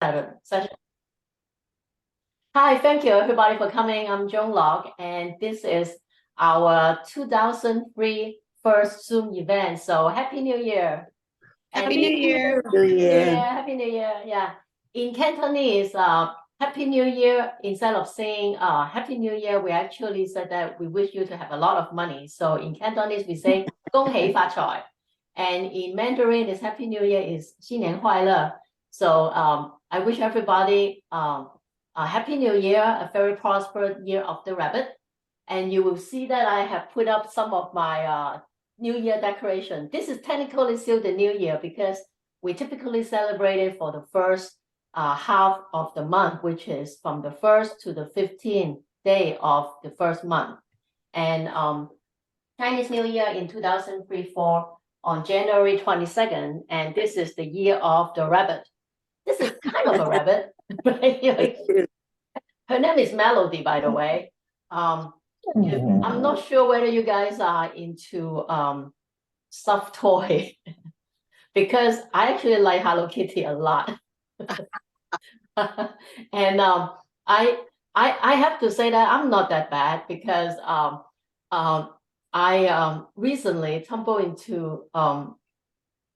Session. Hi, thank you everybody for coming. I'm Joan Lok, and this is our 2003 first Zoom event. So Happy New Year. Happy New Year. Happy New Year. Yeah. In Cantonese, Happy New Year, instead of saying Happy New Year, we actually said that we wish you to have a lot of money. So in Cantonese, we say 恭喜发财. And in Mandarin, is Happy New Year is 新年快乐. So I wish everybody a Happy New Year, a very prosperous year of the rabbit. And you will see that I have put up some of my New Year decoration. This is technically still the New Year because we typically celebrate it for the first half of the month, which is from the 1st to the 15th day of the first month. And Chinese New Year in 2003-4 on January 22nd, and this is the year of the rabbit. This is kind of a rabbit. Her name is Melody, by the way. I'm not sure whether you guys are into stuffed toy because I actually like Hello Kitty a lot. And I have to say that I'm not that bad because I recently tumbled into kind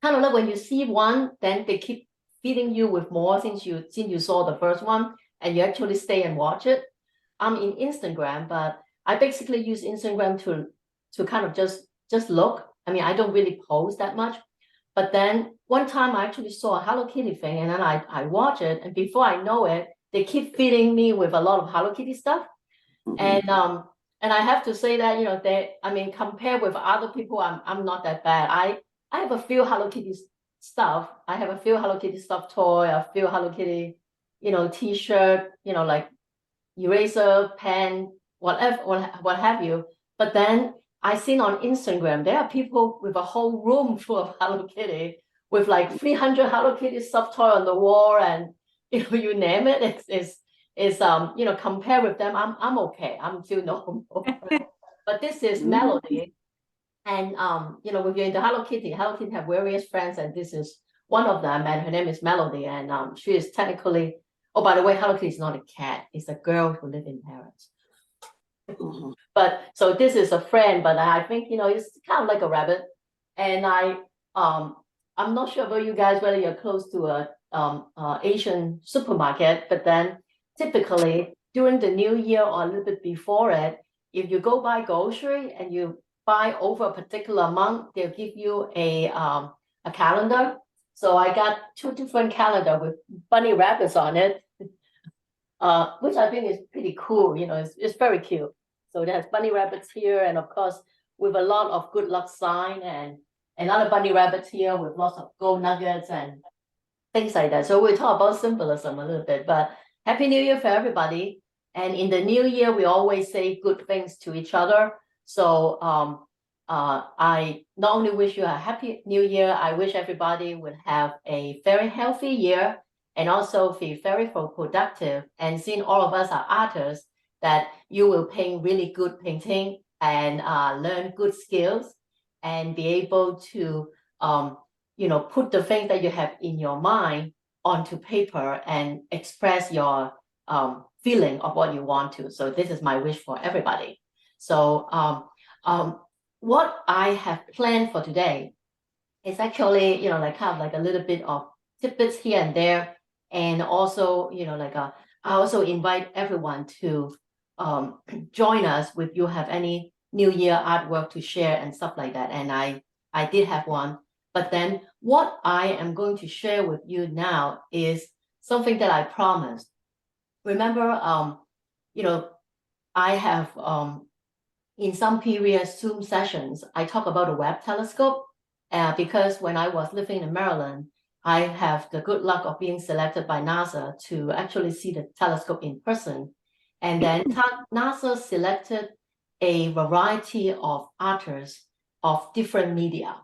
of like when you see one, then they keep feeding you with more since you saw the first one, and you actually stay and watch it. I'm in Instagram, but I basically use Instagram to kind of just look. I mean, I don't really post that much. But then one time I actually saw a Hello Kitty thing, and then I watch it, and before I know it, they keep feeding me with a lot of Hello Kitty stuff. And I have to say that, I mean, compared with other people, I'm not that bad. I have a few Hello Kitty stuff. I have a few Hello Kitty stuffed toy, a few Hello Kitty, T-shirt, like eraser, pen, whatever, what have you. But then I seen on Instagram, there are people with a whole room full of Hello Kitty with like 300 Hello Kitty stuffed toy on the wall, and you name it. It's compared with them, I'm okay. I'm still normal. But this is Melody. And if you're into Hello Kitty have various friends, and this is one of them, and her name is Melody, and she is technically, oh, by the way, Hello Kitty is not a cat, it's a girl who lives in Paris. But so this is a friend, but I think it's kind of like a rabbit. And I'm not sure about you guys whether you're close to a Asian supermarket, but then typically during the New Year or a little bit before it, if you go buy grocery and you buy over a particular amount, they'll give you a calendar. So I got 2 different calendars with bunny rabbits on it, which I think is pretty cool. It's very cute. So there's bunny rabbits here, and of course with a lot of good luck sign, and another bunny rabbits here with lots of gold nuggets and things like that. So we'll talk about symbolism a little bit, but Happy New Year for everybody. And in the new year, we always say good things to each other. So I not only wish you a Happy New Year, I wish everybody would have a very healthy year and also be very productive. And seeing all of us are artists, that you will paint really good painting and learn good skills and be able to put the things that you have in your mind onto paper and express your feeling of what you want to. So this is my wish for everybody. So what I have planned for today is actually like kind of like a little bit of tidbits here and there, and also I also invite everyone to join us if you have any New Year artwork to share and stuff like that. And I did have one, but then what I am going to share with you now is something that I promised. Remember, I have in some previous Zoom sessions, I talk about the Webb telescope because when I was living in Maryland, I have the good luck of being selected by NASA to actually see the telescope in person. And then NASA selected a variety of artists of different media.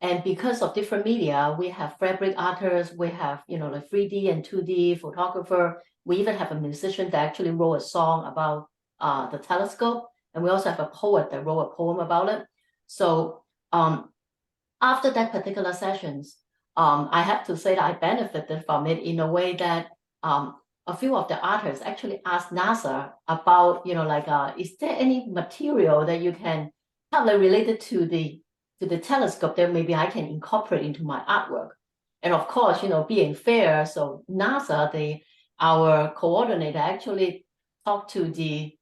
And because of different media, we have fabric artists, we have, like 3D and 2D photographer. We even have a musician that actually wrote a song about the telescope. And we also have a poet that wrote a poem about it. So after that particular sessions, I have to say that I benefited from it in a way that a few of the artists actually asked NASA about, is there any material that you can have like related to the telescope that maybe I can incorporate into my artwork? And of course, being fair, so NASA, our coordinator actually talked to the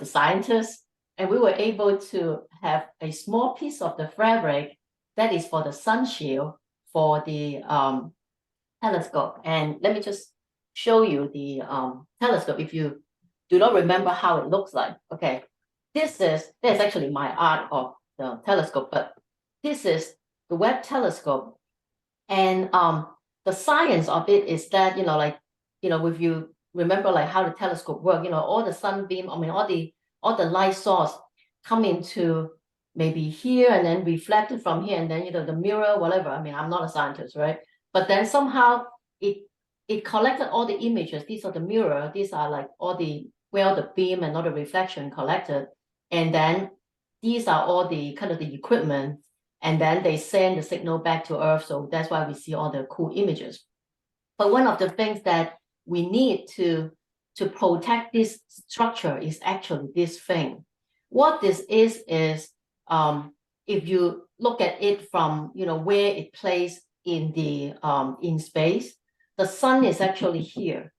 scientists, and we were able to have a small piece of the fabric that is for the Sunshield for the telescope. And let me just show you the telescope if you do not remember how it looks like. Okay, there's actually my art of the telescope, but this is the Webb telescope. And the science of it is that, if you remember like how the telescope work, all the sunbeam, all the light source come into maybe here and then reflected from here, and then the mirror, whatever. I'm not a scientist, right? But then somehow it collected all the images. These are the mirror, these are like all the beam and all the reflection collected. And then these are all the kind of the equipment, and then they send the signal back to Earth. So that's why we see all the cool images. But one of the things that we need to protect this structure is actually this thing. What this is if you look at it from where it plays in the in space, the sun is actually here.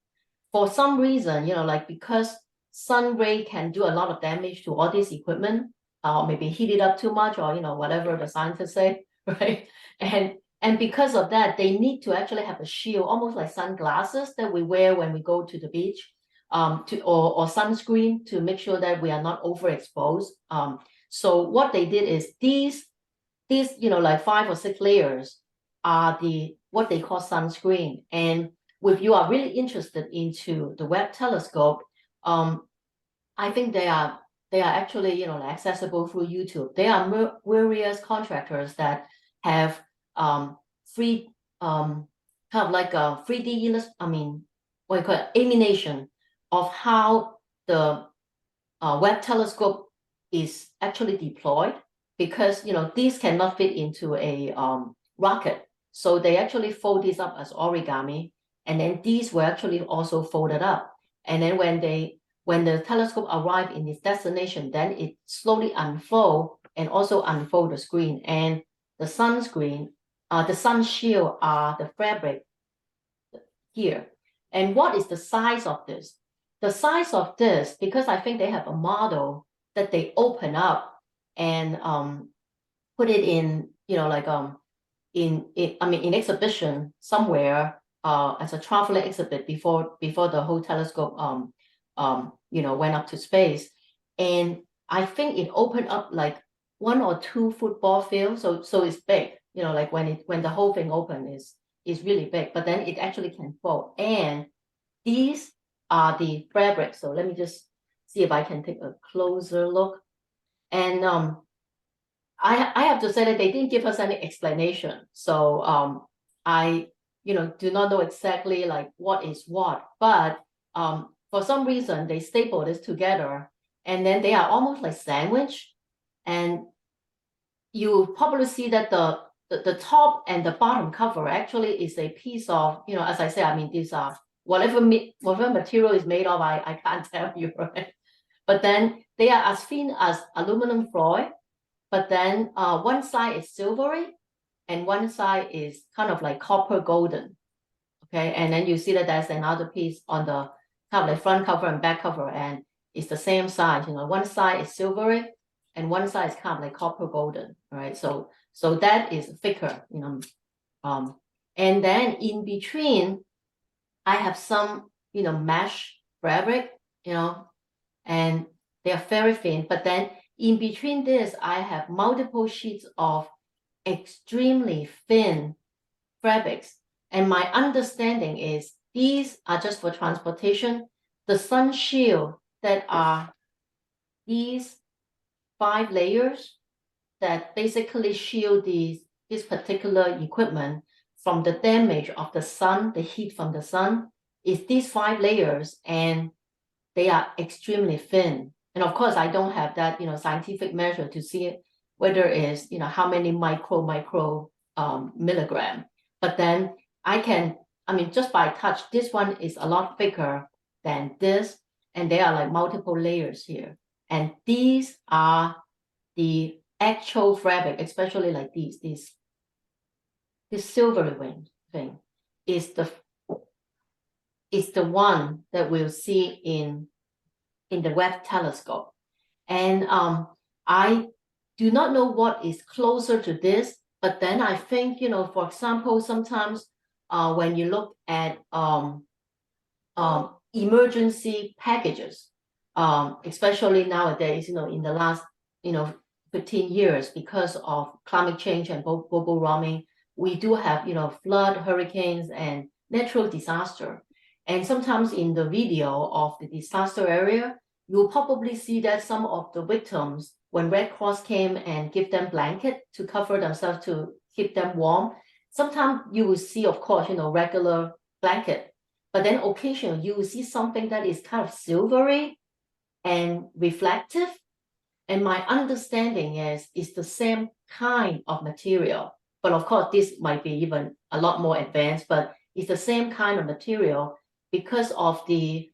For some reason, because sun ray can do a lot of damage to all this equipment, maybe heat it up too much, or whatever the scientists say, right? And because of that, they need to actually have a shield, almost like sunglasses that we wear when we go to the beach, or sunscreen to make sure that we are not overexposed. So what they did is these like 5 or 6 layers are what they call sunscreen. And if you are really interested into the Webb telescope, I think they are actually accessible through YouTube. There are various contractors that have free kind of like a 3D what you call it, animation of how the Webb telescope is actually deployed, because these cannot fit into a rocket. So they actually fold these up as origami, and then these were actually also folded up. And then when the telescope arrived in its destination, then it slowly unfold and also unfold the screen. And the sunscreen, the sun shield are the fabric here. And what is the size of this? The size of this, because I think they have a model that they open up and put it in, in exhibition somewhere as a traveling exhibit before the whole telescope went up to space. And I think it opened up like 1 or 2 football fields. So it's big, like when the whole thing open is really big, but then it actually can fold. And these are the fabrics. So let me just see if I can take a closer look. And I have to say that they didn't give us any explanation. So I do not know exactly like what is what, but for some reason they staple this together, and then they are almost like sandwich. And you probably see that the top and the bottom cover actually is a piece of, as I say, these are whatever material is made of, I can't tell you, right? But then they are as thin as aluminum foil, but then one side is silvery and one side is kind of like copper golden. Okay, and then you see that there's another piece on the kind of like front cover and back cover, and it's the same size. One side is silvery and one side is kind of like copper golden, right? So that is thicker, and then in between, I have some, mesh fabric, and they are very thin. But then in between this, I have multiple sheets of extremely thin fabrics. And my understanding is these are just for transportation. The sun shield that are these 5 layers that basically shield this particular equipment from the damage of the sun, the heat from the sun, is these 5 layers, and they are extremely thin. And of course, I don't have that, scientific measure to see whether it's, how many micro milligram. but then just by touch, this one is a lot thicker than this, and there are like multiple layers here. And these are the actual fabric, especially like this silvery wing thing is the one that we'll see in the Webb telescope. And I do not know what is closer to this, but then I think, for example, sometimes when you look at emergency packages, especially nowadays, in the last, 15 years, because of climate change and global warming, we do have, flood, hurricanes, and natural disaster. And sometimes in the video of the disaster area, you'll probably see that some of the victims, when Red Cross came and give them blanket to cover themselves to keep them warm, sometimes you will see, of course, regular blanket, but then occasionally you will see something that is kind of silvery and reflective. And my understanding is it's the same kind of material, but of course this might be even a lot more advanced, but it's the same kind of material because of the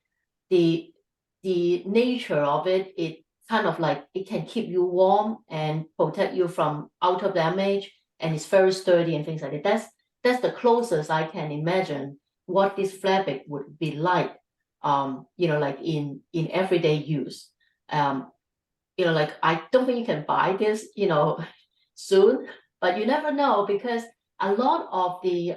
nature of it. It kind of like it can keep you warm and protect you from outer damage, and it's very sturdy and things like that. That's the closest I can imagine what this fabric would be like, like in everyday use. Like I don't think you can buy this, soon, but you never know, because a lot of the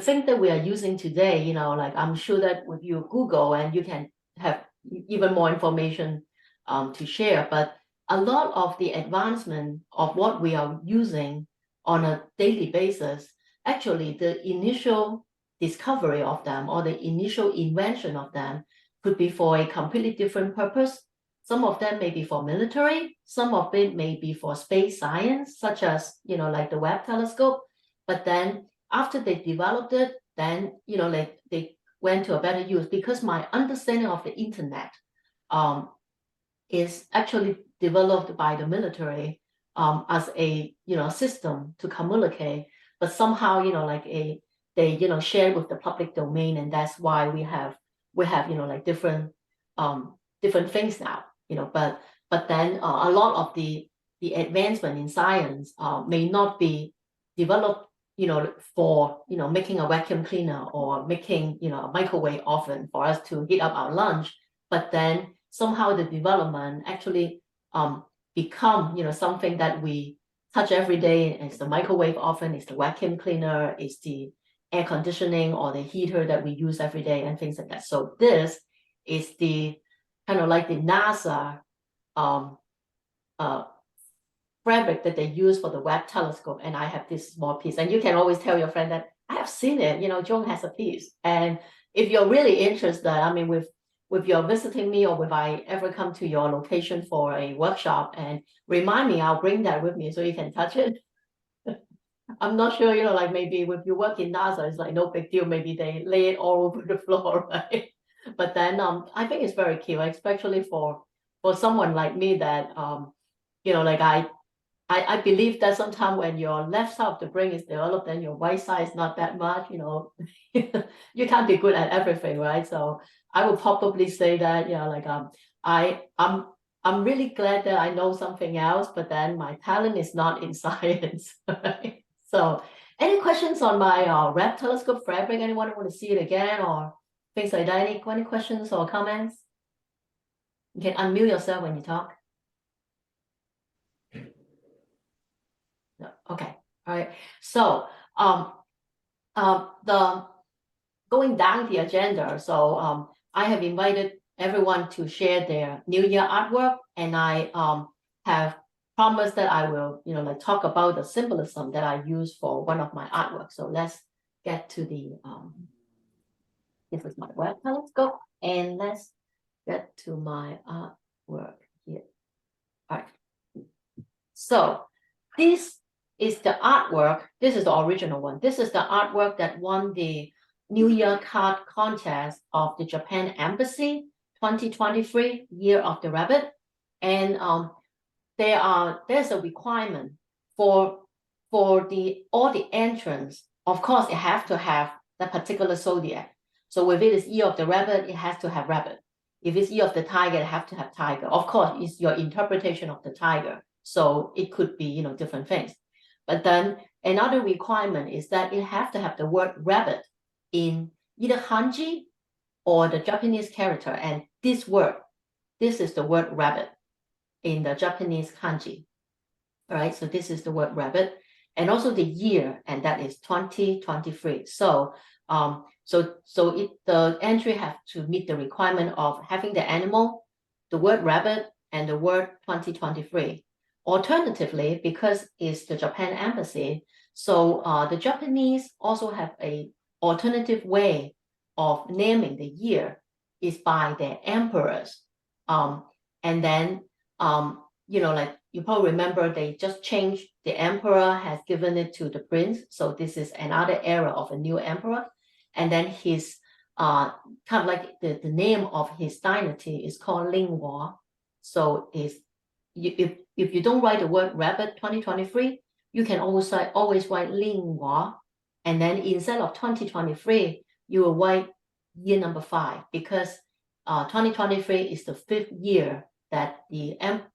thing that we are using today, like I'm sure that with you Google and you can have even more information to share, but a lot of the advancement of what we are using on a daily basis, actually the initial discovery of them or the initial invention of them could be for a completely different purpose. Some of them may be for military, some of it may be for space science, such as, like the Webb telescope. But then after they developed it, then, like they went to a better use, because my understanding of the internet is actually developed by the military as a, system to communicate, but somehow, they, share with the public domain. And that's why we have, like different things now. But then a lot of the advancement in science may not be developed, for making a vacuum cleaner or making a microwave oven for us to heat up our lunch. But then somehow the development actually become something that we touch every day. It's the microwave oven, it's the vacuum cleaner, it's the air conditioning or the heater that we use every day and things like that. So this is the kind of like the NASA fabric that they use for the Webb telescope. And I have this small piece, and you can always tell your friend that I have seen it, Joan has a piece. And if you're really interested, with your visiting me, or if I ever come to your location for a workshop, and remind me, I'll bring that with me so you can touch it. I'm not sure, like maybe if you work in NASA, it's like no big deal. Maybe they lay it all over the floor, right? But then I think it's very cute, especially for someone like me that like I believe that sometimes when your left side of the brain is developed, then your right side is not that much, you can't be good at everything, right? So I would probably say that, like I'm really glad that I know something else, but then my talent is not in science, right? So any questions on my Webb telescope fabric? Anyone want to see it again or things like that? Any questions or comments? You can unmute yourself when you talk. No. Okay. All right. So the going down the agenda. So I have invited everyone to share their New Year artwork, and I have promised that I will, like talk about the symbolism that I use for one of my artwork. So let's get to the this is my Webb telescope, and let's get to my artwork here. All right. So this is the artwork. This is the original one. This is the artwork that won the New Year card contest of the Japan Embassy 2023 Year of the Rabbit. And there's a requirement for all the entrance of course, it has to have that particular zodiac. So if it is year of the rabbit, it has to have rabbit. If it's year of the tiger, it has to have tiger. Of course, it's your interpretation of the tiger. So it could be, you know, different things. But then another requirement is that it has to have the word rabbit in either kanji or the Japanese character. And this word, this is the word rabbit in the Japanese kanji. All right, so this is the word rabbit. And also the year, and that is 2023. So the entry have to meet the requirement of having the animal, the word rabbit, and the word 2023. Alternatively, because it's the Japan embassy, so the Japanese also have a alternative way of naming the year is by their emperors. And then you know, like you probably remember, they just changed, the emperor has given it to the prince. So this is another era of a new emperor. And then his kind of like the name of his dynasty is called Linghua. So if you don't write the word rabbit 2023, you can always write Linghua. And then instead of 2023, you will write year number 5, because 2023 is the 5th year that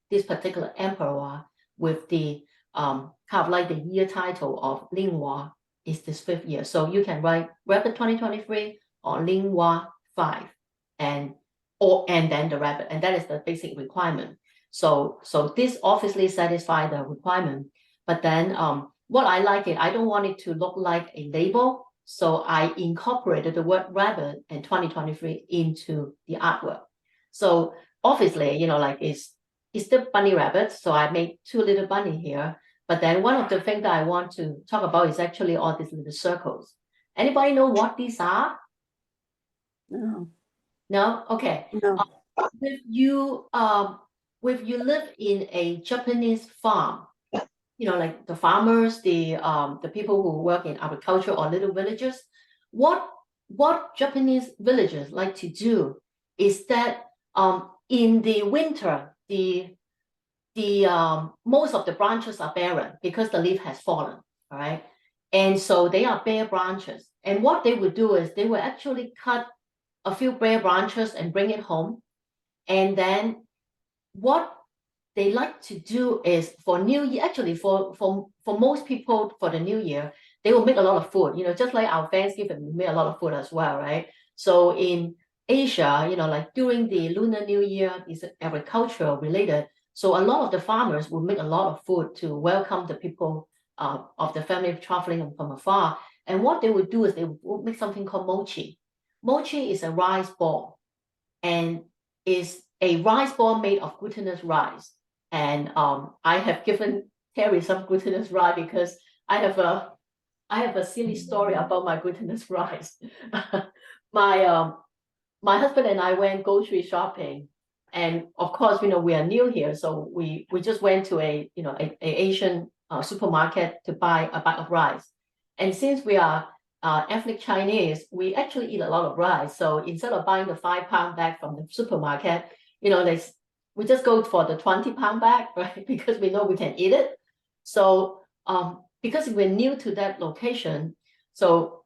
this particular emperor with the kind of like the year title of Linghua is this 5th year. So you can write rabbit 2023 or Linghua 5 and then the rabbit, and that is the basic requirement. So this obviously satisfies the requirement, but then what I like it, I don't want it to look like a label. So I incorporated the word rabbit and 2023 into the artwork. So obviously, you know, like it's the bunny rabbit. So I made 2 little bunny here. But then one of the things that I want to talk about is actually all these little circles. Anybody know what these are? No. No? Okay. No. If you live in a Japanese farm, you know, like the farmers, the people who work in agriculture or little villages, what Japanese villagers like to do is that in the winter, the most of the branches are barren because the leaf has fallen, all right? And so they are bare branches. And what they would do is they will actually cut a few bare branches and bring it home. And then what they like to do is for New Year, actually for most people, for the New Year, they will make a lot of food, you know, just like our Thanksgiving, we make a lot of food as well, right? So in Asia, you know, like during the Lunar New Year, is agricultural related. So a lot of the farmers will make a lot of food to welcome the people of the family traveling from afar. And what they would do is they would make something called mochi. Mochi is a rice ball, and is a rice ball made of glutinous rice. And I have given Terry some glutinous rice because I have a silly story about my glutinous rice. My husband and I went grocery shopping, and of course, you know, we are new here, so we just went to a Asian supermarket to buy a bag of rice. And since we are ethnic Chinese, we actually eat a lot of rice. So instead of buying the 5-pound bag from the supermarket, you know, we just go for the 20-pound bag, right? Because we know we can eat it. So because we're new to that location, so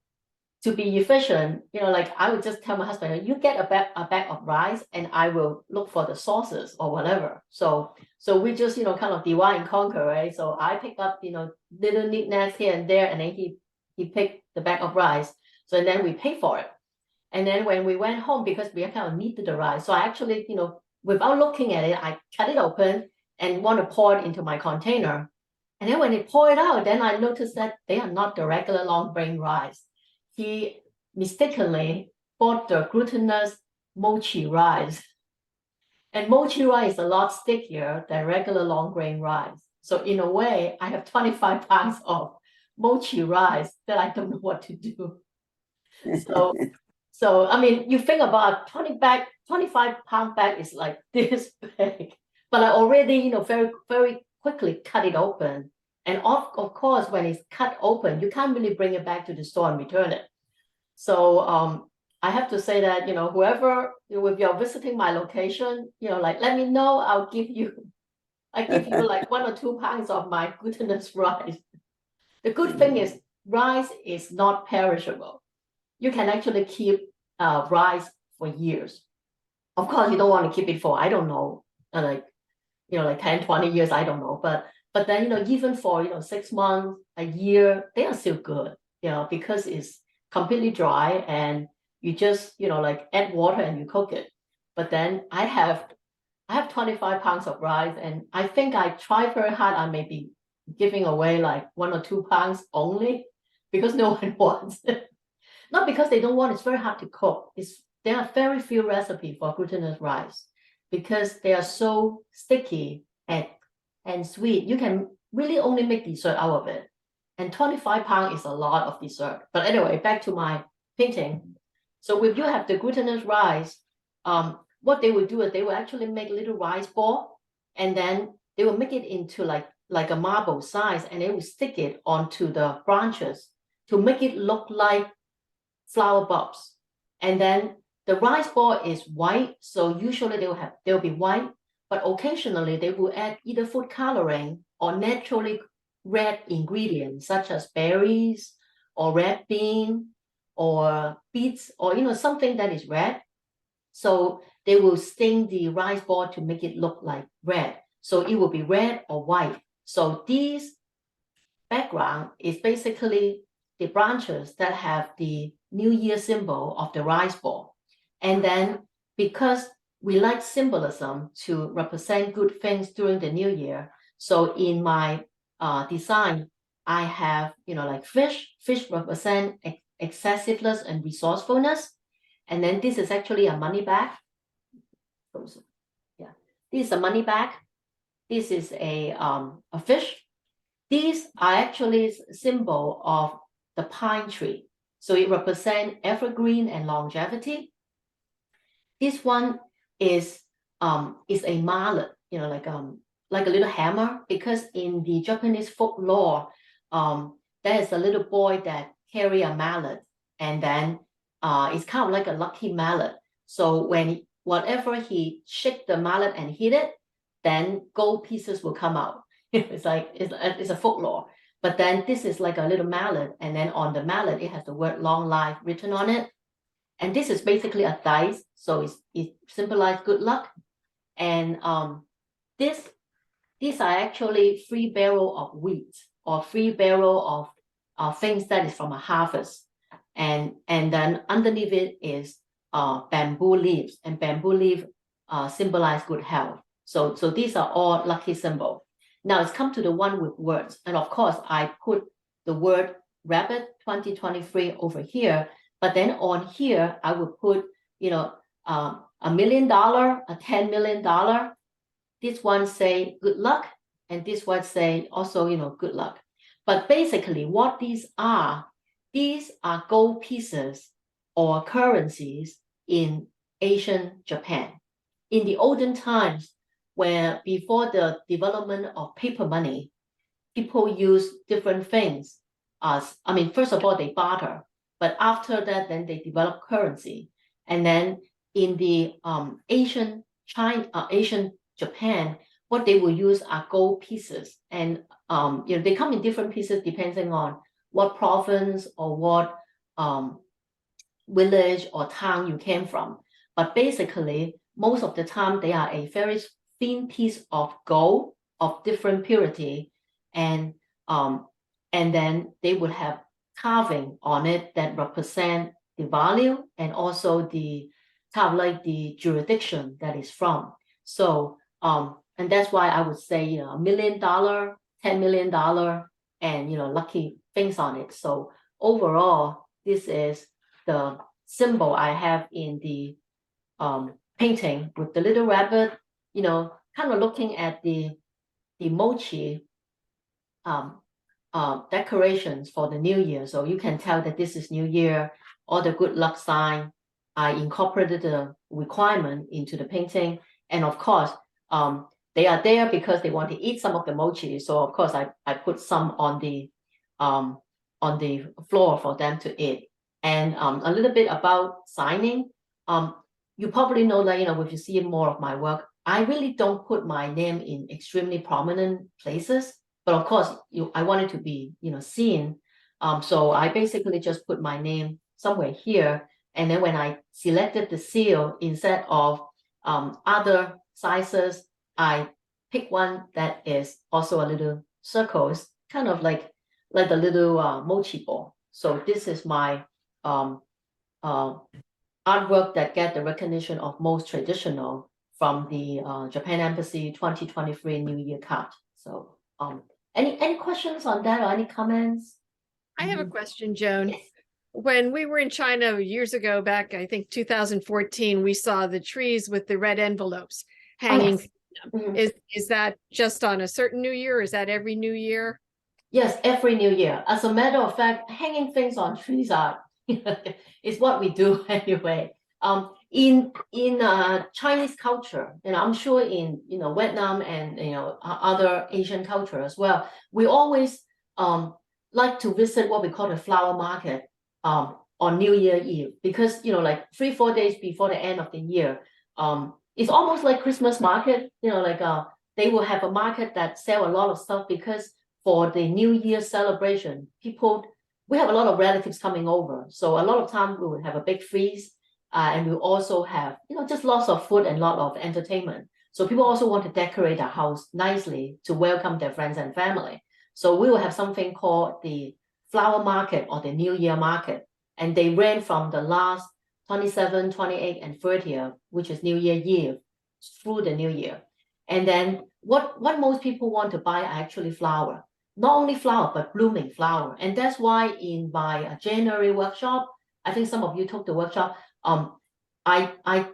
to be efficient, you know, like I would just tell my husband, you get a bag of rice and I will look for the sauces or whatever. So we just, you know, kind of divide and conquer, right? So I pick up, you know, little knickknacks here and there, and then he picked the bag of rice. So and then we pay for it. And then when we went home, because we kind of needed the rice, so I actually, you know, without looking at it, I cut it open and want to pour it into my container. And then when they pour it out, then I noticed that they are not the regular long grain rice. He mistakenly bought the glutinous mochi rice. And mochi rice is a lot stickier than regular long grain rice. So in a way, I have 25 pounds of mochi rice that I don't know what to do. So I mean, you think about 25-pound bag is like this big, but I already, you know, very, very quickly cut it open. And of course, when it's cut open, you can't really bring it back to the store and return it. So I have to say that, you know, whoever, if you're visiting my location, you know, like, let me know, I give you like 1 or 2 pounds of my glutinous rice. The good thing is rice is not perishable. You can actually keep rice for years. Of course, you don't want to keep it for, I don't know, like 10, 20 years, I don't know. But then, even for, 6 months, a year, they are still good, because it's completely dry and you just, add water and you cook it. But then I have 25 pounds of rice, and I think I try very hard. I may be giving away like 1 or 2 pounds only because no one wants it. Not because they don't want, it's very hard to cook. There are very few recipes for glutinous rice because they are so sticky and sweet. You can really only make dessert out of it. And 25 pounds is a lot of dessert. But anyway, back to my painting. So if you have the glutinous rice, what they will do is they will actually make a little rice ball, and then they will make it into like a marble size, and they will stick it onto the branches to make it look like flower bulbs. And then the rice ball is white, so usually they'll be white, but occasionally they will add either food coloring or naturally red ingredients such as berries or red bean or beets or something that is red. So they will stain the rice ball to make it look like red. So it will be red or white. So this background is basically the branches that have the New Year symbol of the rice ball. And then because we like symbolism to represent good things during the new year, so in my design, I have, like fish. Fish represent excessiveness and resourcefulness. And then this is actually a money bag. Yeah, this is a money bag. This is a fish. These are actually a symbol of the pine tree. So it represents evergreen and longevity. This one is a mallet, like a little hammer, because in the Japanese folklore, there is a little boy that carry a mallet, and then it's kind of like a lucky mallet. So whatever he shake the mallet and hit it, then gold pieces will come out. It's a folklore. But then this is like a little mallet, and then on the mallet it has the word long life written on it. And this is basically a dice, so it symbolizes good luck. And these are actually 3 barrel of wheat or 3 barrel of things that is from a harvest. And then underneath it is bamboo leaves, and bamboo leaf symbolize good health. So these are all lucky symbol. Now it's come to the one with words. And of course, I put the word rabbit 2023 over here. But then on here, I would put, $1 million, a $10 million. This one say good luck, and this one say also, good luck. But basically what these are gold pieces or currencies in ancient Japan. In the olden times, where before the development of paper money, people use different things first of all, they barter, but after that, then they develop currency. And then in the Asian Japan, what they will use are gold pieces. And they come in different pieces depending on what province or what village or town you came from. But basically, most of the time, they are a very thin piece of gold of different purity, and then they would have carving on it that represent the value and also the kind of like the jurisdiction that is from. So and that's why I would say $1 million, $10 million, and lucky things on it. So overall, this is the symbol I have in the painting with the little rabbit, kind of looking at the mochi decorations for the new year. So you can tell that this is new year, all the good luck sign. I incorporated the requirement into the painting. And of course, they are there because they want to eat some of the mochi. So of course, I put some on the floor for them to eat. And a little bit about signing. You probably know that, if you see more of my work, I really don't put my name in extremely prominent places. But of course, I want it to be, seen. So I basically just put my name somewhere here. And then when I selected the seal, instead of other sizes, I pick one that is also a little circles, kind of like the little mochi ball. So this is my artwork that get the recognition of most traditional from the Japan Embassy 2023 New Year card. So any questions on that or any comments? I have a question, Joan. When we were in China years ago, back, I think 2014, we saw the trees with the red envelopes hanging. Is that just on a certain New Year? Is that every New Year? Yes, every New Year. As a matter of fact, hanging things on trees are is what we do anyway. In Chinese culture, and I'm sure in Vietnam and other Asian culture as well, we always like to visit what we call the flower market on New Year Eve, because like 3-4 days before the end of the year, it's almost like Christmas market. They will have a market that sell a lot of stuff, because for the New Year celebration, we have a lot of relatives coming over. So a lot of time we will have a big feast, and we also have, just lots of food and a lot of entertainment. So people also want to decorate their house nicely to welcome their friends and family. So we will have something called the flower market or the New Year market. And they ran from the last 27, 28, and 30th, which is New Year Eve, through the New Year. And then what most people want to buy are actually flower. Not only flower, but blooming flower. And that's why in my January workshop, I think some of you took the workshop, I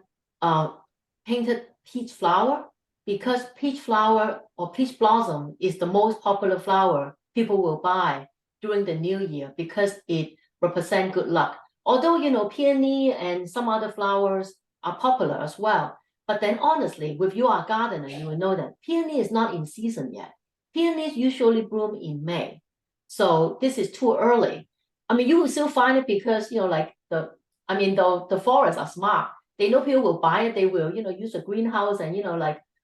painted peach flower, because peach flower or peach blossom is the most popular flower people will buy during the New Year, because it represents good luck. Although, peony and some other flowers are popular as well. But then honestly, if you are a gardener, you will know that peony is not in season yet. Peonies usually bloom in May. So this is too early. I mean, you will still find it, because, the forests are smart. They know people will buy it. They will, use a greenhouse and,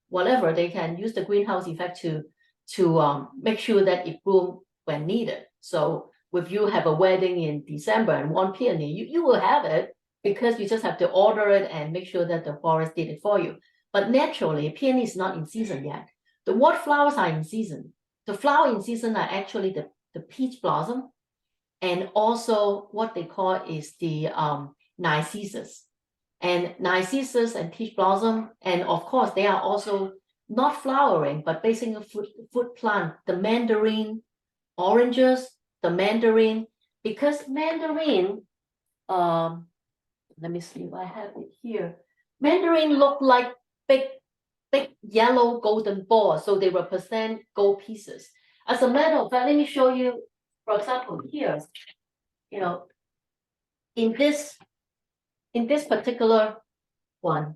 whatever, they can use the greenhouse effect to make sure that it bloom when needed. So if you have a wedding in December and want peony, you will have it, because you just have to order it and make sure that the forest did it for you. But naturally, peony is not in season yet. What flowers are in season? The flower in season are actually the peach blossom, and also what they call is the narcissus. And narcissus and peach blossom, and of course they are also not flowering, but basically a fruit plant, the mandarin oranges, the mandarin, because mandarin, let me see if I have it here. Mandarin look like big yellow golden balls, so they represent gold pieces. As a matter of fact, let me show you, for example, here, in this particular one,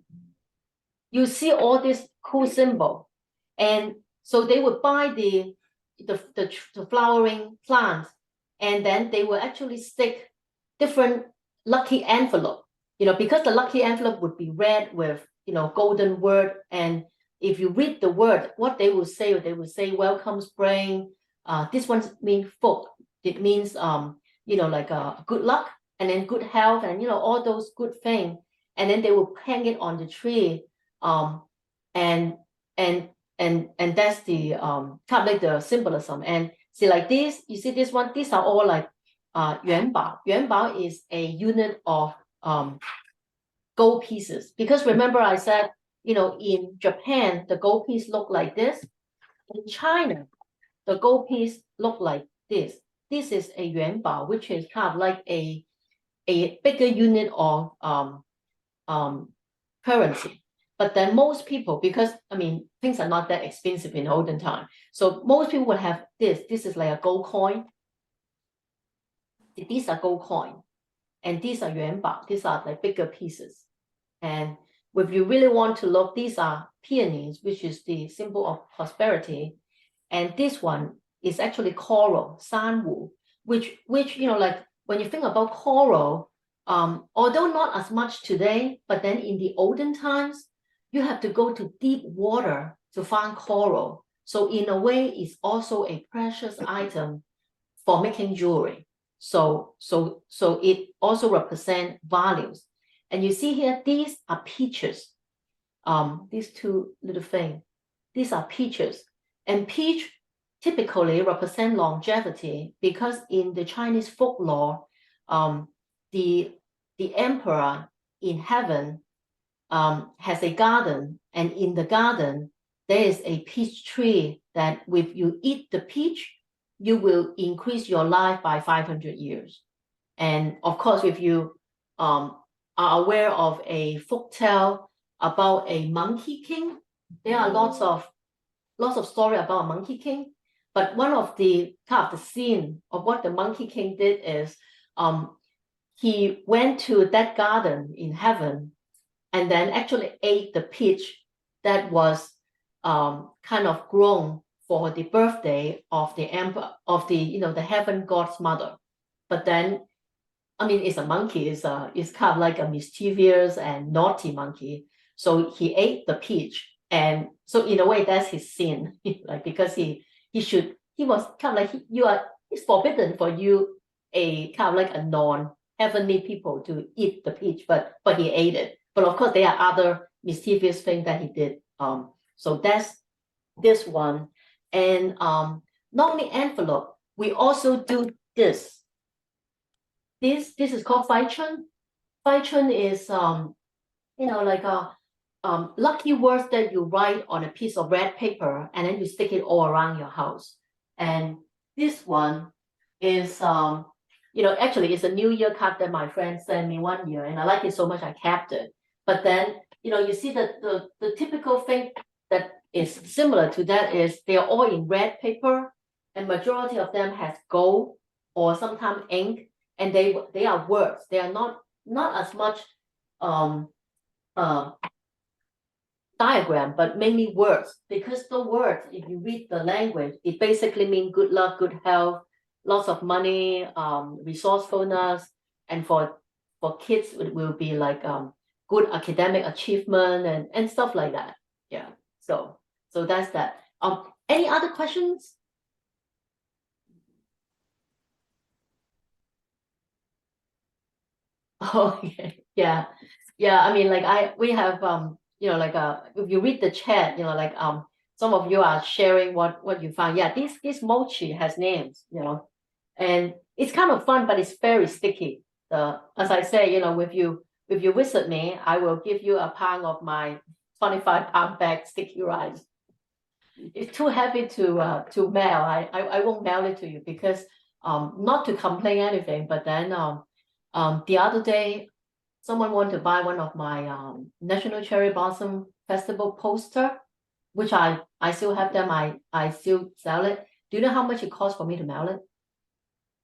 you see all this cool symbol. And so they would buy the flowering plants, and then they will actually stick different lucky envelope, because the lucky envelope would be red with golden word. And if you read the word, what they will say, welcome spring. This one means folk. It means good luck, and then good health, and all those good things. And then they will hang it on the tree. And that's the kind of like the symbolism. And see, like this, you see this one, these are all like yuanbao. Yuanbao is a unit of gold pieces, because remember I said, in Japan the gold piece look like this. In China, the gold piece look like this. This is a yuanbao, which is kind of like a bigger unit of currency. But then most people, because things are not that expensive in olden time, so most people would have this. This is like a gold coin. These are gold coin, and these are yuanbao. These are like bigger pieces. And if you really want to look, these are peonies, which is the symbol of prosperity. And this one is actually coral, sanwu, which like when you think about coral, although not as much today, but then in the olden times, you have to go to deep water to find coral. So in a way, it's also a precious item for making jewelry. So it also represents values. And you see here, these are peaches. These two little things, these are peaches. And peach typically represent longevity because in the Chinese folklore, the emperor in heaven has a garden, and in the garden there is a peach tree that if you eat the peach, you will increase your life by 500 years. And of course, if you are aware of a folktale about a monkey king, there are lots of story about a monkey king. But one of the kind of the scene of what the monkey king did is he went to that garden in heaven and then actually ate the peach that was kind of grown for the birthday of the emperor, of the the heaven god's mother. But then, I mean, it's a monkey, it's kind of like a mischievous and naughty monkey. So he ate the peach, and so in a way that's his sin, like because he was kind of like it's forbidden for you, a kind of like a non-heavenly people, to eat the peach, but he ate it. But of course there are other mischievous things that he did. So that's this one. And not only envelope, we also do this. This is called Fai Chun. Fai Chun is like a lucky words that you write on a piece of red paper and then you stick it all around your house. And this one is actually it's a New Year card that my friend sent me one year, and I like it so much I kept it. But then you see that the typical thing that is similar to that is they are all in red paper, and majority of them has gold or sometimes ink, and they are words. They are not as much diagram, but mainly words, because the words, if you read the language, it basically means good luck, good health, lots of money, resourcefulness, and for kids it will be like good academic achievement and stuff like that. Yeah. So that's that. Any other questions? Oh, okay. Yeah. I mean, like we have if you read the chat, some of you are sharing what you found. Yeah, this mochi has names, and it's kind of fun, but it's very sticky. As I say, if you visit me, I will give you a pound of my 25-pound bag sticky rice. It's too heavy to mail. I won't mail it to you because not to complain anything, but then the other day someone wanted to buy one of my National Cherry Blossom Festival poster, which I still have them. I still sell it. Do you know how much it costs for me to mail it?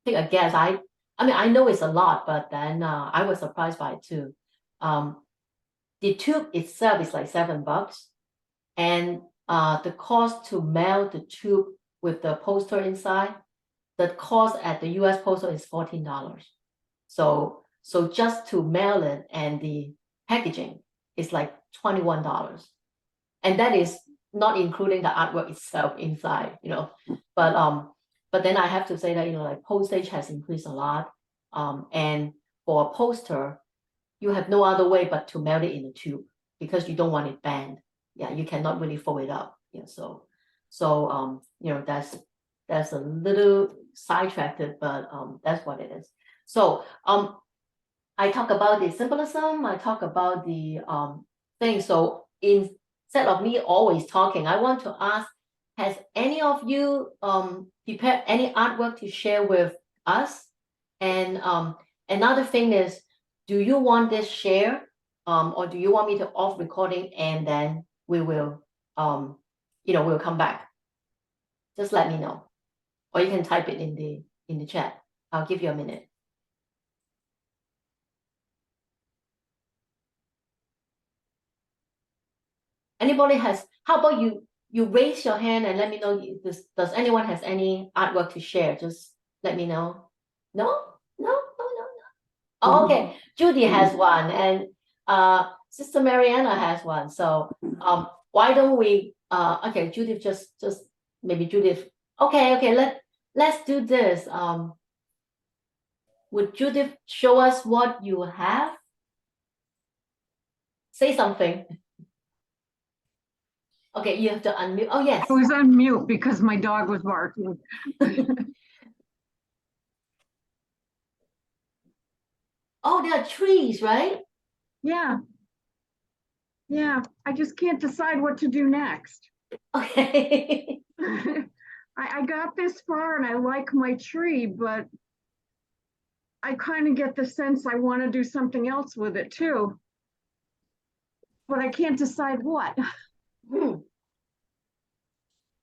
Take a guess. I mean, I know it's a lot, but then I was surprised by it too. The tube itself is like $7, and the cost to mail the tube with the poster inside, the cost at the US Postal is $14. So just to mail it and the packaging is like $21. And that is not including the artwork itself inside, But then I have to say that, like postage has increased a lot. And for a poster, you have no other way but to mail it in a tube because you don't want it banned. Yeah, you cannot really fold it up. Yeah, so that's a little sidetracked, but that's what it is. So I talk about the symbolism, I talk about the thing. So instead of me always talking, I want to ask, has any of you prepared any artwork to share with us? And another thing is, do you want this share or do you want me to off recording and then we will we'll come back? Just let me know, or you can type it in the chat. I'll give you a minute. Anybody has? How about you raise your hand and let me know. Does anyone has any artwork to share? Just let me know. No. Oh, okay, Judy has one, and Sister Mariana has one. So why don't we? Okay, Judith, just maybe Judith. Okay, let's do this. would Judith show us what you have? Say something. Okay, you have to unmute. Oh, yes. I was on mute because my dog was barking. Oh, there are trees, right? Yeah. Yeah, I just can't decide what to do next. Okay. I got this far and I like my tree, but I kind of get the sense I want to do something else with it too. But I can't decide what.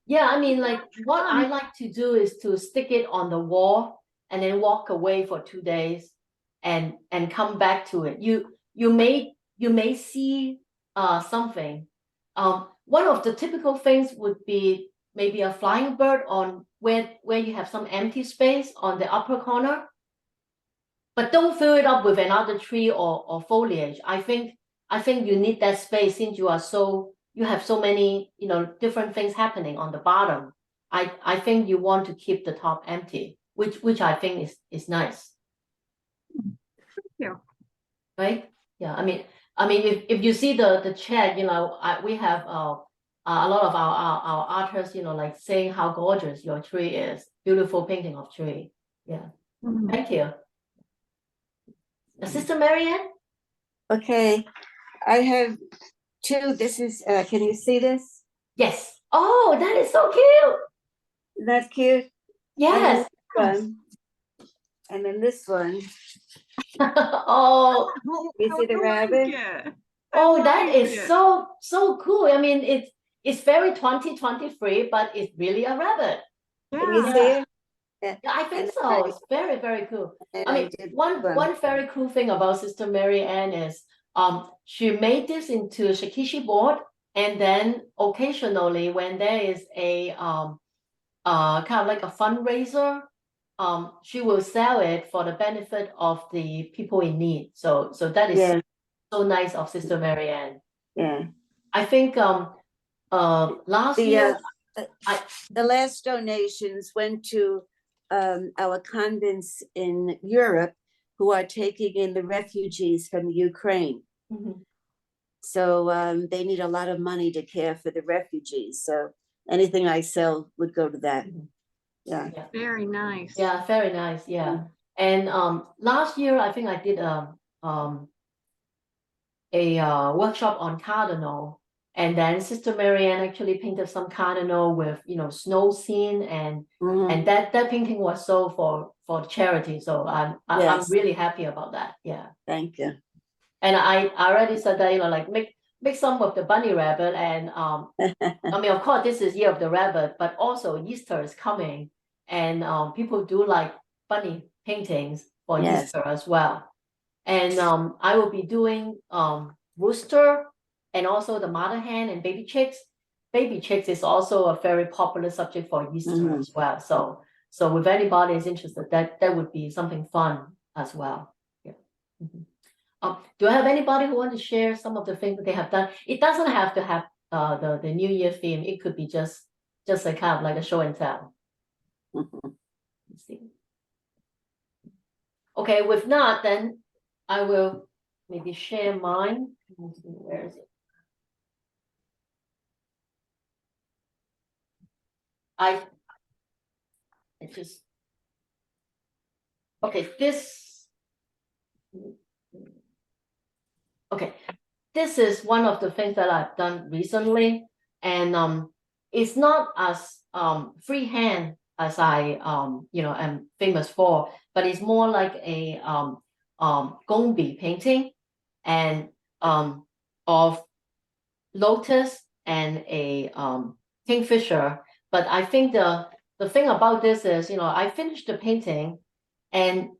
Yeah, I mean, like what I like to do is to stick it on the wall and then walk away for 2 days and come back to it. You may see something. One of the typical things would be maybe a flying bird on where you have some empty space on the upper corner. But don't fill it up with another tree or foliage. I think you need that space since you have so many, different things happening on the bottom. I think you want to keep the top empty, which I think is nice. Yeah. Right? Yeah. I mean, if you see the chat, we have a lot of our artists, like saying how gorgeous your tree is. Beautiful painting of tree. Yeah. Mhm. Thank you. Sister Marianne? Okay, I have two. This is, can you see this? Yes. Oh, that is so cute. Isn't that cute? Yes. And then this one. Oh, You see the I rabbit? it. oh, that like is it. so cool. I mean, it's very 2023, but it's really a rabbit. Can you Yeah. see it? Yeah, I think And so. It's very, very cool. And I mean, did one very cool thing about Sister Mary Ann is she made this into shikishi board, and then occasionally when there is a kind of like a fundraiser, she will sell it for the benefit of the people in need. So that is Yeah, so nice of Sister Mary Ann. yeah. I think last The, year the last donations went to our convents in Europe who are taking in the refugees from Ukraine. Mhm. So they need a lot of money to care for the refugees. So anything I sell would go to that. Mhm. Yeah. Very nice. Yeah, very nice. Yeah. And last year I think I did a workshop on cardinal, and then Sister Marianne actually painted some cardinal with snow scene, and Mhm. that painting was sold for charity. So I'm Yes. really happy about that. Yeah. Thank you. And I already said that like make some with the bunny rabbit, and I mean, of course this is Year of the Rabbit, but also Easter is coming, and people do like bunny paintings for Yes. Easter as well. And I will be doing rooster and also the mother hen and baby chicks. Baby chicks is also a very popular subject for Easter as well. So if anybody is interested, that would be something fun as well. Yeah. Do I have anybody who want to share some of the things that they have done? It doesn't have to have the New Year theme. It could be just a kind of like a show and tell. Let's see. Okay, if not, then I will maybe share mine. Let's see, where is it? It just okay. This is one of the things that I've done recently, and it's not as freehand as I am famous for, but it's more like a gongbi painting, and of lotus and a kingfisher. But I think the thing about this is, I finished the painting, and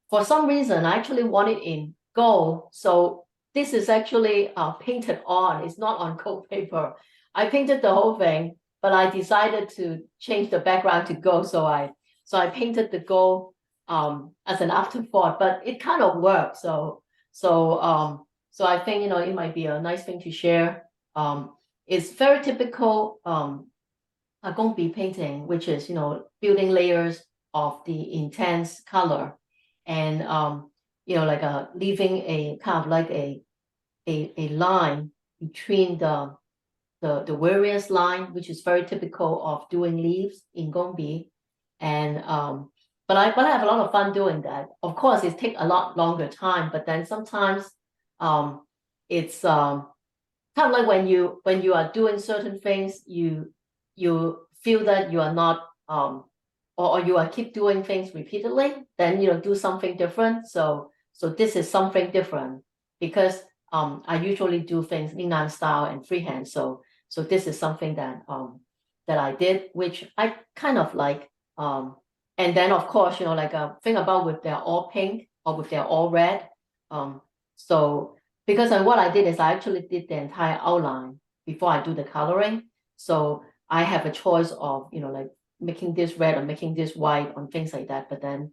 for some reason I actually want it in gold. So this is actually painted on. It's not on gold paper. I painted the whole thing, but I decided to change the background to gold. So I painted the gold as an afterthought, but it kind of worked. So I think it might be a nice thing to share. It's very typical a gongbi painting, which is building layers of the intense color. and you know, like leaving a kind of like a line between the various line, which is very typical of doing leaves in gombi. And but I have a lot of fun doing that. Of course, it takes a lot longer time, but then sometimes it's kind of like when you are doing certain things, you feel that you are not or you are keep doing things repeatedly, then you know, do something different. So this is something different because I usually do things Yunnan style and freehand. So this is something that that I did, which I kind of like. And then of course, you know, like a thing about with they're all pink or with they're all red. So because what I did is I actually did the entire outline before I do the coloring. So I have a choice of, you know, like making this red or making this white on things like that. But then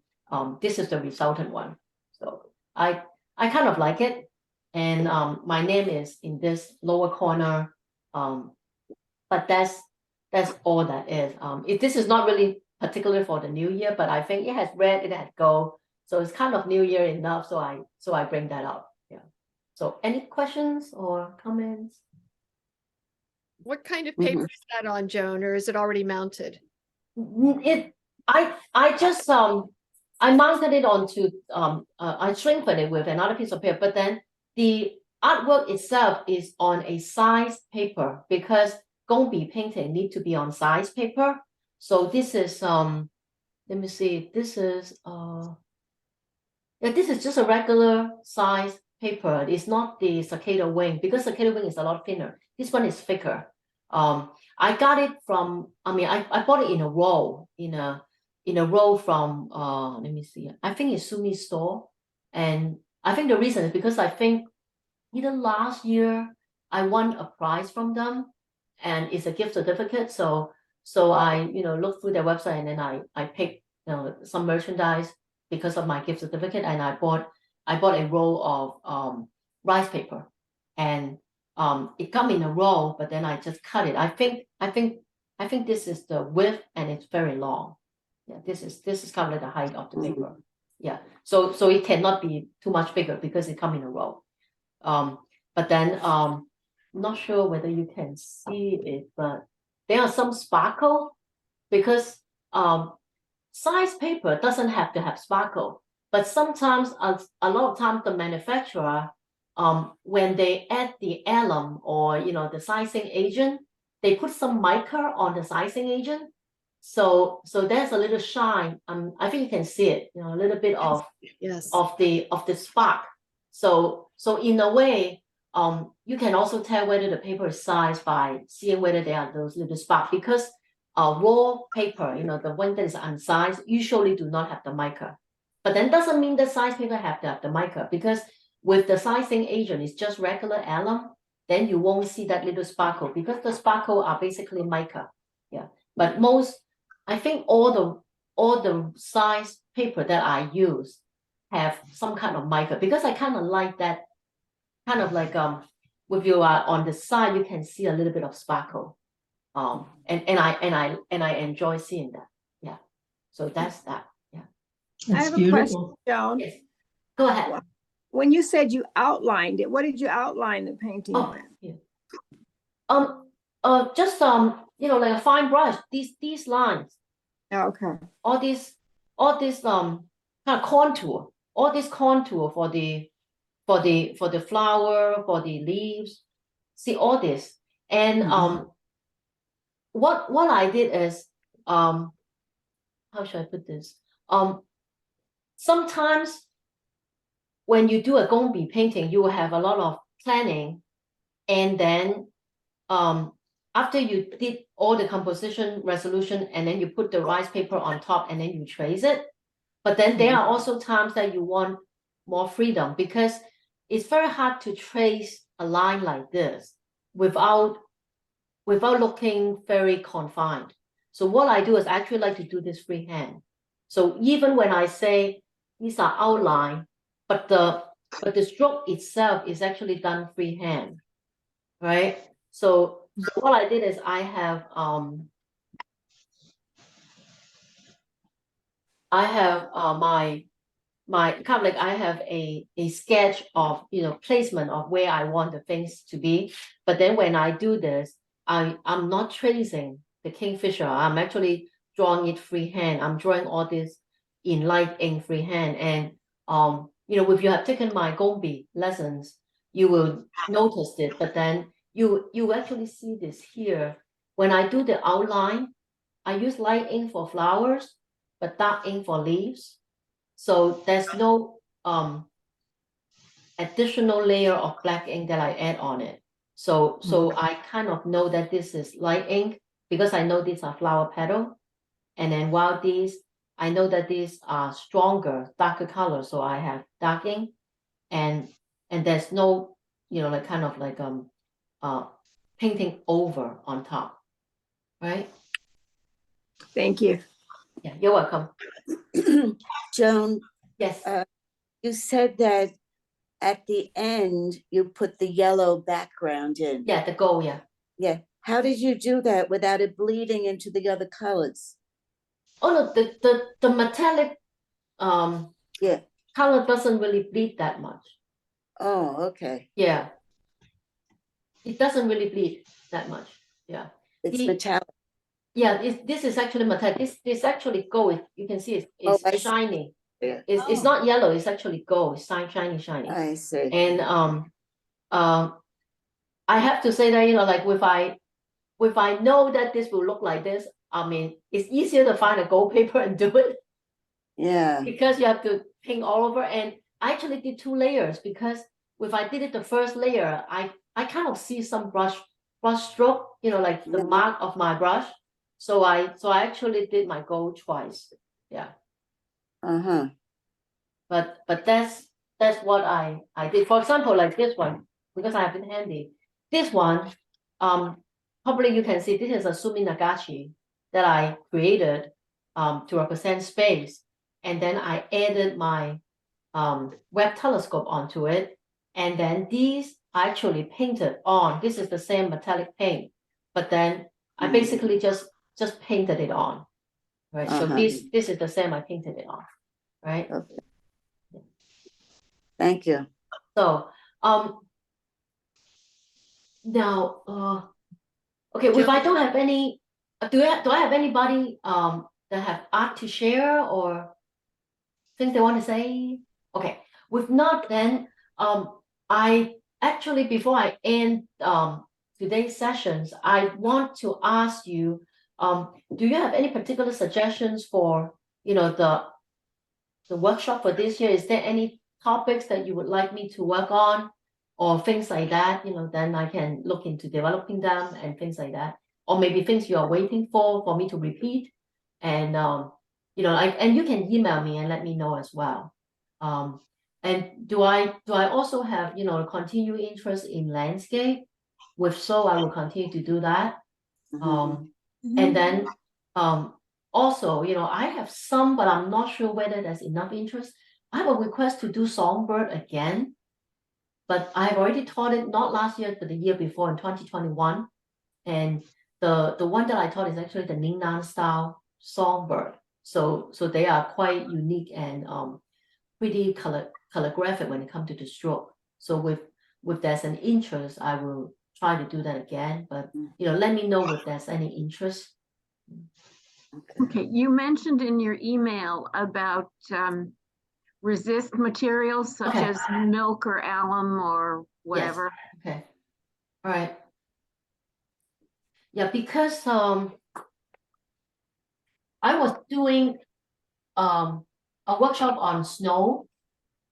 this is the resultant one. So I kind of like it. And my name is in this lower corner. But that's all that is. This is not really particular for the new year, but I think it has red, it has gold. So it's kind of new year enough. So I bring that up. Yeah. So any questions or comments? What kind of paper is that on, Joan, or is it already mounted? I just I mounted it onto I strengthened it with another piece of paper, but then the artwork itself is on a size paper because gombi painting need to be on size paper. So this is let me see, this is yeah, this is just a regular size paper. It's not the cicada wing because cicada wing is a lot thinner. This one is thicker. I got it from, I mean, I bought it in a roll, in a roll from let me see, I think it's Sumi store. And I think the reason is because I think either last year I won a prize from them and it's a gift certificate. So I, you know, looked through their website and then I picked, you know, some merchandise because of my gift certificate, and I bought a roll of rice paper, and it come in a roll, but then I just cut it. I think this is the width and it's very long. Yeah, this is kind of like the height of the paper. Yeah, so it cannot be too much bigger because it come in a roll. But then not sure whether you can see it, but there are some sparkle because size paper doesn't have to have sparkle, but sometimes a lot of times the manufacturer when they add the alum or, you know, the sizing agent, they put some mica on the sizing agent. So there's a little shine. I think you can see it, you know, a little bit of Yes. of the spark. So in a way, you can also tell whether the paper is sized by seeing whether there are those little sparks, because raw paper, you know, the one that is unsized usually do not have the mica. But then doesn't mean that size paper have to have the mica, because with the sizing agent, it's just regular alum, then you won't see that little sparkle because the sparkle are basically mica. Yeah. But I think all the size paper that I use have some kind of mica, because I kind of like that, kind of like with you on the side, you can see a little bit of sparkle. And I enjoy seeing that. Yeah. So that's that. Yeah. I have a question, Joan. Yes. Go ahead. When you said you outlined it, what did you outline the painting with? Yeah. Just you know, like a fine brush. These lines. Okay. All this kind of contour. All this contour for the flower, for the leaves. See all this. And what I did is how should I put this? Sometimes when you do a gombi painting, you will have a lot of planning, and then after you did all the composition resolution, and then you put the rice paper on top, and then you trace it. But then there are also times that you want more freedom, because it's very hard to trace a line like this without looking very confined. So what I do is I actually like to do this freehand. So even when I say these are outline, but the stroke itself is actually done freehand, right? So what I did is I have my my kind of like I have a sketch of, you know, placement of where I want the things to be. But then when I do this, I'm not tracing the kingfisher. I'm actually drawing it freehand. I'm drawing all this in light ink freehand. And you know, if you have taken my Gombi lessons, you will notice it. But then you actually see this here. When I do the outline, I use light ink for flowers, but dark ink for leaves. So there's no additional layer of black ink that I add on it. So I kind of know that this is light ink because I know these are flower petal. And then while these, I know that these are stronger, darker colors. So I have dark ink and there's no, you know, like kind of like painting over on top, right? Thank you. Yeah, you're welcome. Joan, Yes. you said that at the end, you put the yellow background in. Yeah, the gold, yeah. Yeah. How did you do that without it bleeding into the other colors? Oh no, the metallic Yeah. color doesn't really bleed that much. Oh, okay. Yeah. It doesn't really bleed that much. Yeah. It's metallic. Yeah, this is actually metallic. This actually gold. You can see it's I see. shiny. Yeah. It's not yellow, it's actually gold. It's shiny. I see. And I have to say that, you know, like if I know that this will look like this, I mean, it's easier to find a gold paper and do it Yeah. because you have to paint all over. And I actually did 2 layers because if I did it the first layer, I kind of see some brush stroke, you know, like the mark of my brush. So I actually did my gold twice. Yeah. Uh-huh. But that's what I did. For example, like this one, because I have it handy. This one, probably you can see this is a Sumi Nagashi that I created to represent space. And then I added my Webb telescope onto it. And then these I actually painted on. This is the same metallic paint, but then I basically just painted it on. Right. So this is the same I painted it on. Right. Okay. Thank you. So now okay, if I don't have any, do I have anybody that have art to share or things they want to say? Okay, if not, then I actually, before I end today's sessions, I want to ask you, do you have any particular suggestions for, you know, the workshop for this year? Is there any topics that you would like me to work on or things like that? You know, then I can look into developing them and things like that. Or maybe things you are waiting for me to repeat. And you know, and you can email me and let me know as well. And do I also have, you know, continued interest in landscape? If so, I will continue to do that. And then also, you know, I have some, but I'm not sure whether there's enough interest. I have a request to do songbird again, but I've already taught it not last year, but the year before in 2021. And the one that I taught is actually the Ningnan style songbird. So they are quite unique and pretty calligraphic when it comes to the stroke. So if there's an interest, I will try to do that again. But you know, let me know if there's any interest. Okay, you mentioned in your email about resist materials such Okay. as milk or alum or whatever. Yes. Okay. All right. Yeah, because I was doing a workshop on snow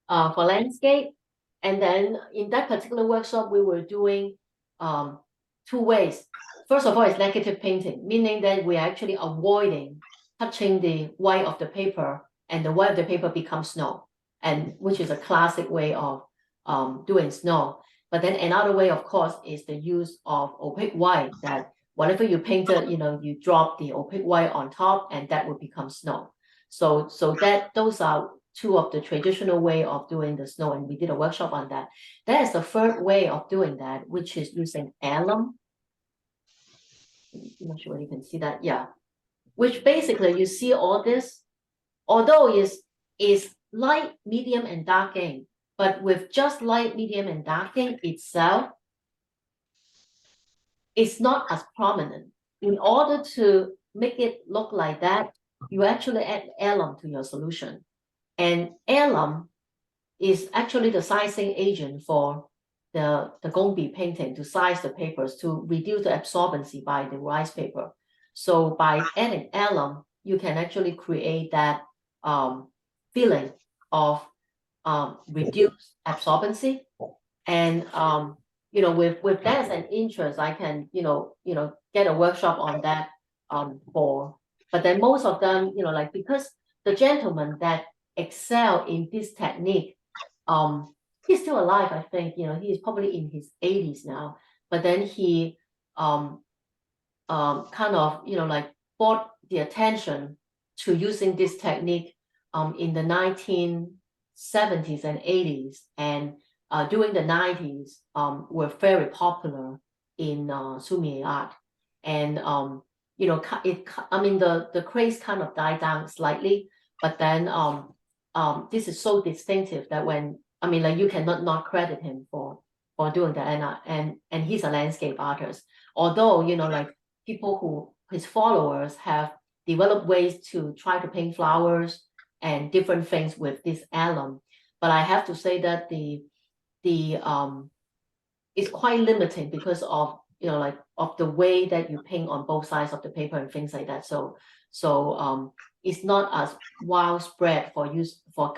for landscape, and then in that particular workshop we were doing 2 ways. First of all, it's negative painting, meaning that we're actually avoiding touching the white of the paper, and the white of the paper becomes snow, and which is a classic way of doing snow. But then another way, of course, is the use of opaque white, that whatever you painted, you know, you drop the opaque white on top and that will become snow. So that those are 2 of the traditional way of doing the snow, and we did a workshop on that. There is the third way of doing that, which is using alum. I'm not sure you can see that. Yeah, which basically you see all this, although is light, medium, and darkening. But with just light, medium, and darkening itself, it's not as prominent. In order to make it look like that, you actually add alum to your solution. And alum is actually the sizing agent for the gongbi painting to size the papers to reduce the absorbency by the rice paper. So by adding alum, you can actually create that feeling of reduced absorbency. And with that as an interest, I can get a workshop on that but then most of them, like because the gentleman that excel in this technique, he's still alive, I think, he's probably in his 80s now, but then he kind of like brought the attention to using this technique in the 1970s and 80s, and during the 90s were very popular in Sumi-e Art. And the craze kind of died down slightly, but then this is so distinctive that you cannot not credit him for doing that. And he's a landscape artist, although like people who his followers have developed ways to try to paint flowers and different things with this alum. But I have to say that the it's quite limiting because of of the way that you paint on both sides of the paper and things like that. So it's not as widespread for use for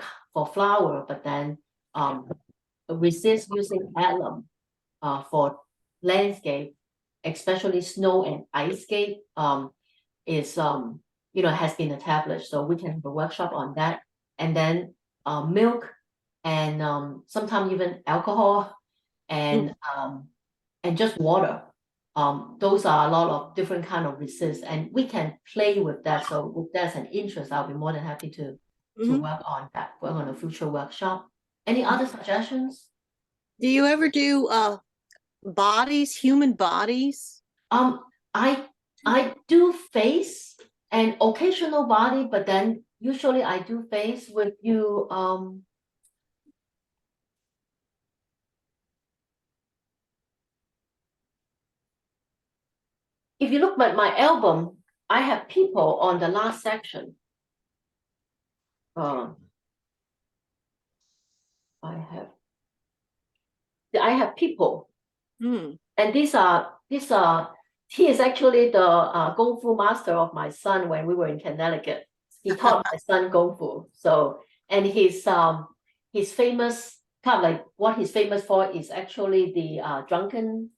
flower, but then resist using alum for landscape, especially snow and ice skate, is has been established. So we can have a workshop on that. And then milk and sometimes even alcohol and just water. Those are a lot of different kind of resists, and we can play with that. So if there's an interest, I'll be more than happy to work on a future workshop. Any other suggestions? Do you ever do bodies, human bodies? I do face and occasional body, but then usually I do face with you. If you look at my album, I have people on the last section. I have people, and he is actually the Kung Fu master of my son when we were in Connecticut. He taught my son Kung Fu. So, and his famous kind of like what he's famous for is actually the drunken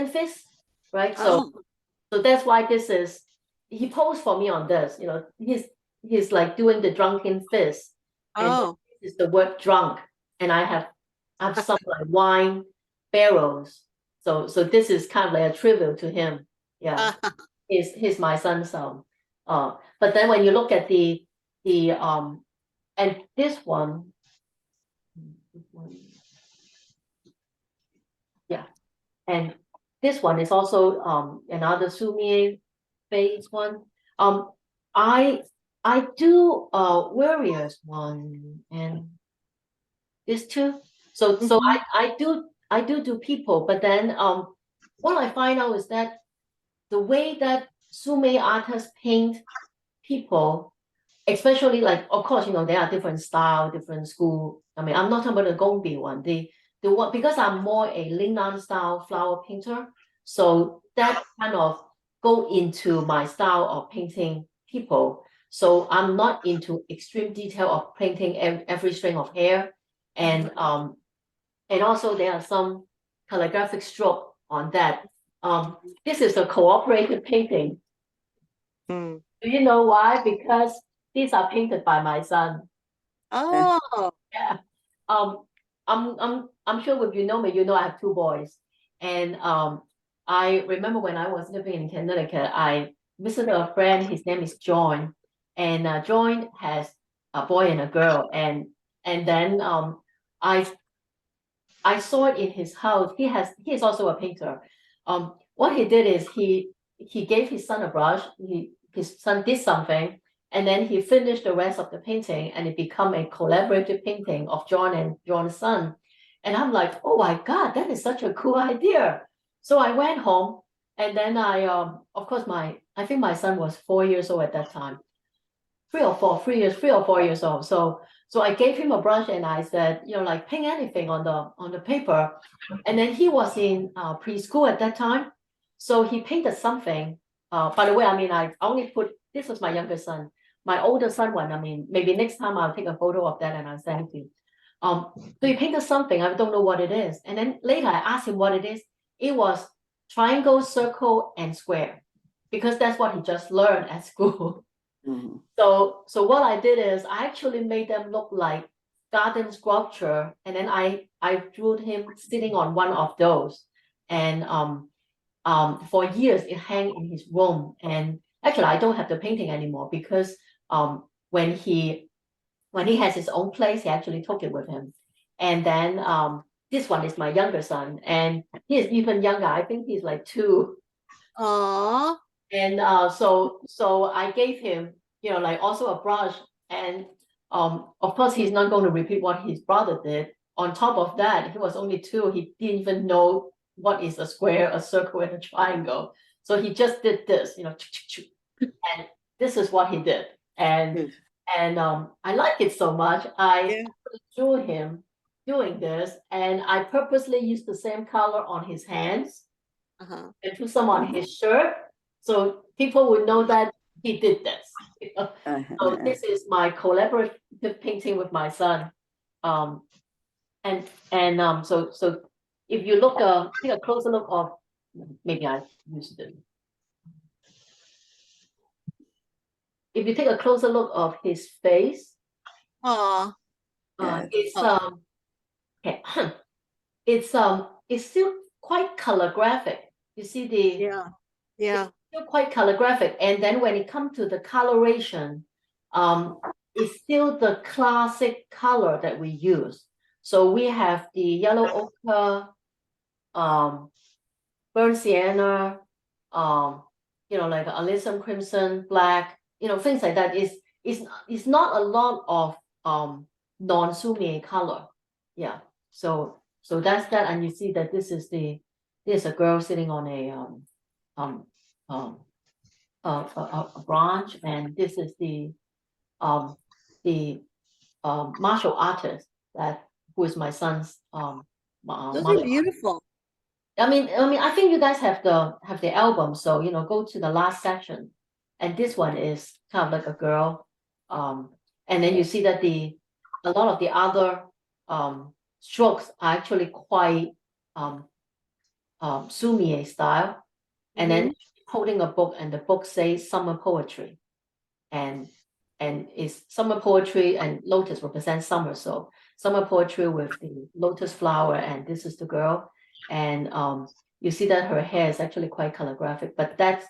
fist, right? So that's why he posed for me on this. He's like doing the drunken fist. And this is the word drunk, and I have some like wine barrels. So this is kind of like a tribute to him. Yeah, he's my son's son. But then when you look at the and this one, yeah, and this one is also another Sumi-e based one. I do Warriors one and this too. So I do people, but then what I find out is that the way that Sumi-e artists paint people, especially like, of course, there are different style, different school. I'm not talking about the Gongbi one. The one, because I'm more a Lingnan style flower painter, so that kind of go into my style of painting people. So I'm not into extreme detail of painting every string of hair, and also there are some calligraphic stroke on that. This is a cooperative painting. Do you know why? Because these are painted by my son. Oh, yeah. I'm sure if you know me, I have two boys, and I remember when I was living in Connecticut, I visited a friend. His name is Joan, and Joan has a boy and a girl, and then I saw it in his house. He is also a painter. What he did is he gave his son a brush. His son did something, And then he finished the rest of the painting, and it became a collaborative painting of John and John's son. And I'm like, oh my God, that is such a cool idea. So I went home, and then of course, I think my son was 4 years old at that time, 3 or 4 years old. So I gave him a brush, and I said, like, paint anything on the paper. And then he was in preschool at that time, so he painted something. By the way, I mean, I only put, this was my younger son. My older son one, I mean, maybe next time I'll take a photo of that and I'll send it to you. So he painted something, I don't know what it is. And then later I asked him what it is. It was triangle, circle, and square, because that's what he just learned at school. Mhm. So what I did is I actually made them look like garden sculpture, and then I drew him sitting on one of those. And for years it hung in his room. And actually I don't have the painting anymore, because when he has his own place, he actually took it with him. And then this one is my younger son, and he is even younger. I think he's like 2. Aw. And so I gave him, like, also a brush. And of course he's not going to repeat what his brother did. On top of that, he was only 2. He didn't even know what is a square, a circle, and a triangle. So he just did this, and this is what he did. And I like it so much. I drew him doing this, and I purposely used the same color on his hands Uh-huh. and put some on his shirt, so people would know that he did this. So this is my collaborative painting with my son. So if you look, take a closer look of, maybe I used it. If you take a closer look of his face, Aw. it's Oh. okay. It's still quite color graphic. You see the Yeah. still quite color graphic. And then when it comes to the coloration, it's still the classic color that we use. So we have the yellow ochre, burnt sienna, like alyssum crimson, black, things like that. It's not a lot of non-Sumi-e color. Yeah. So that's that. And you see that this is a girl sitting on a branch, and this is the martial artist who is my son's Those martial are beautiful. I mean, I think you guys have the album, so go to the last section, and this one is kind of like a girl, and then you see that a lot of the other strokes are actually quite Sumi-e style, and then holding a book, and the book says summer poetry, and it's summer poetry, and lotus represents summer, so summer poetry with the lotus flower, and this is the girl. And you see that her hair is actually quite color graphic, but that's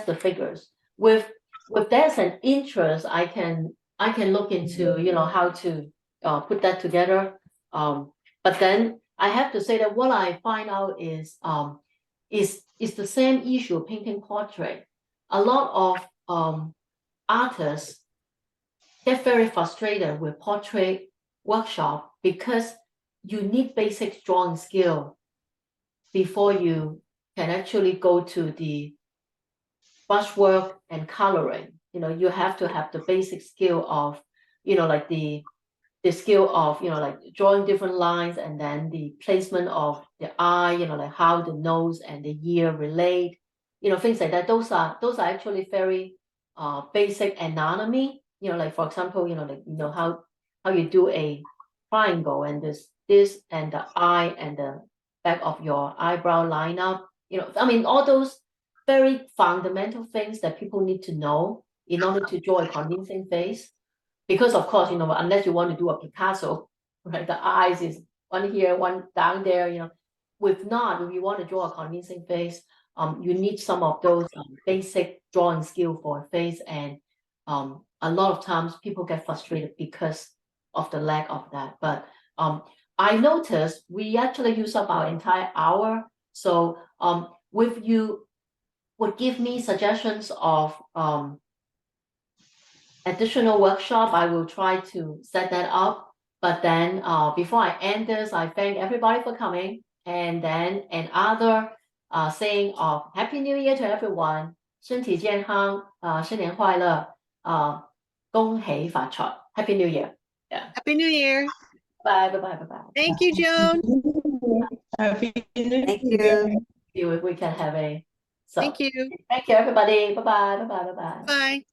the figures. With there's an interest, I can look into how to put that together. But then I have to say that what I find out is the same issue painting portrait. A lot of artists get very frustrated with portrait workshop, because you need basic drawing skill before you can actually go to the brushwork and coloring. You have to have the basic skill of, like the skill of, like drawing different lines, and then the placement of the eye, like how the nose and the ear relate, things like that. Those are actually very basic anatomy. Like, for example, like, how you do a triangle, and this and the eye and the back of your eyebrow line up. I mean, all those very fundamental things that people need to know in order to draw a convincing face. Because of course, unless you want to do a Picasso, right, the eyes is one here, one down there, if you want to draw a convincing face, you need some of those basic drawing skill for a face. And a lot of times people get frustrated because of the lack of that. But I noticed we actually use up our entire hour. So if you would give me suggestions of additional workshop, I will try to set that up. But then before I end this, I thank everybody for coming. And then another saying of Happy New Year to everyone. 身体健康，新年快乐，恭喜发财。Happy New Year. Yeah. Happy New Year. Bye, bye, bye, bye, bye. Thank you, Joan. Happy New Thank Year. you. See if we can have a. So, Thank you. thank you, everybody. Bye, bye, bye, bye, bye, bye. Bye.